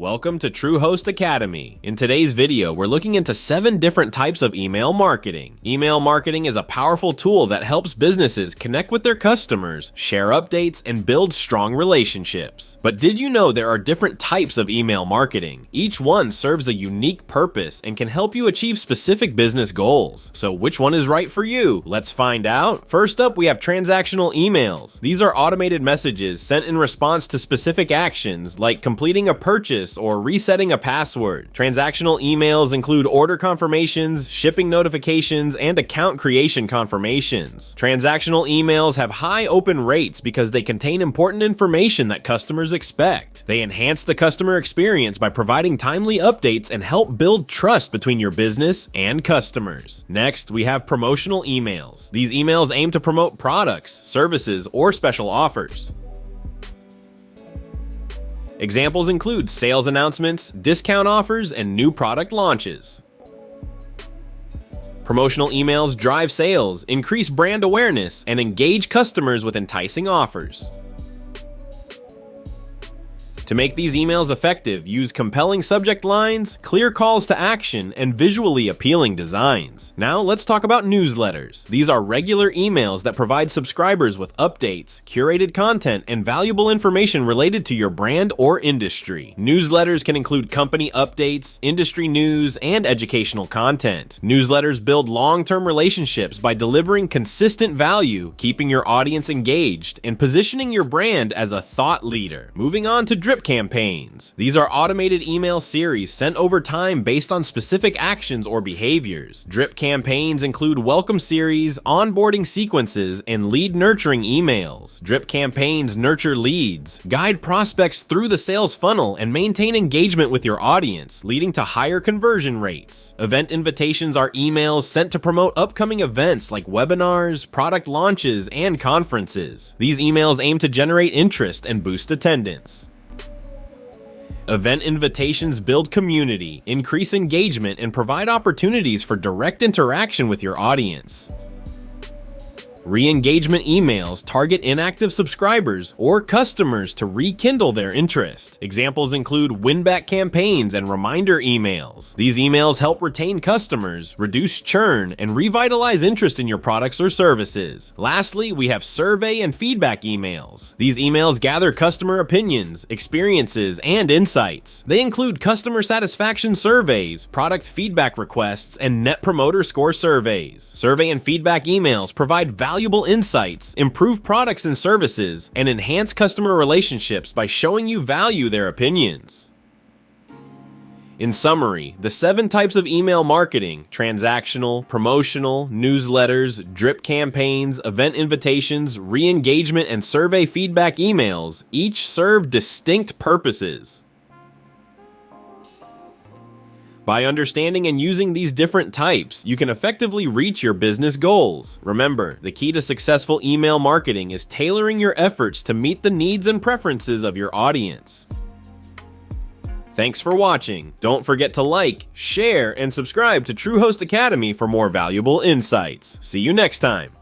Welcome to Truehost Academy. In today's video, we're looking into 7 different types of email marketing. Email marketing is a powerful tool that helps businesses connect with their customers, share updates, and build strong relationships. But did you know there are different types of email marketing? Each one serves a unique purpose and can help you achieve specific business goals. So which one is right for you? Let's find out. First up, we have transactional emails. These are automated messages sent in response to specific actions like completing a purchase or resetting a password. Transactional emails include order confirmations, shipping notifications, and account creation confirmations. Transactional emails have high open rates because they contain important information that customers expect. They enhance the customer experience by providing timely updates and help build trust between your business and customers. Next, we have promotional emails. These emails aim to promote products, services, or special offers. Examples include sales announcements, discount offers, and new product launches. Promotional emails drive sales, increase brand awareness, and engage customers with enticing offers. To make these emails effective, use compelling subject lines, clear calls to action, and visually appealing designs. Now let's talk about newsletters. These are regular emails that provide subscribers with updates, curated content, and valuable information related to your brand or industry. Newsletters can include company updates, industry news, and educational content. Newsletters build long-term relationships by delivering consistent value, keeping your audience engaged, and positioning your brand as a thought leader. Moving on to drip campaigns. These are automated email series sent over time based on specific actions or behaviors. Drip campaigns include welcome series, onboarding sequences, and lead nurturing emails. Drip campaigns nurture leads, guide prospects through the sales funnel, and maintain engagement with your audience, leading to higher conversion rates. Event invitations are emails sent to promote upcoming events like webinars, product launches, and conferences. These emails aim to generate interest and boost attendance. Event invitations build community, increase engagement, and provide opportunities for direct interaction with your audience. Re-engagement emails target inactive subscribers or customers to rekindle their interest. Examples include win-back campaigns and reminder emails. These emails help retain customers, reduce churn, and revitalize interest in your products or services. Lastly, we have survey and feedback emails. These emails gather customer opinions, experiences, and insights. They include customer satisfaction surveys, product feedback requests, and net promoter score surveys. Survey and feedback emails provide valuable insights, improve products and services, and enhance customer relationships by showing you value their opinions. In summary, the 7 types of email marketing, transactional, promotional, newsletters, drip campaigns, event invitations, re-engagement, and survey feedback emails, each serve distinct purposes. By understanding and using these different types, you can effectively reach your business goals. Remember, the key to successful email marketing is tailoring your efforts to meet the needs and preferences of your audience. Thanks for watching. Don't forget to like, share, and subscribe to Truehost Academy for more valuable insights. See you next time.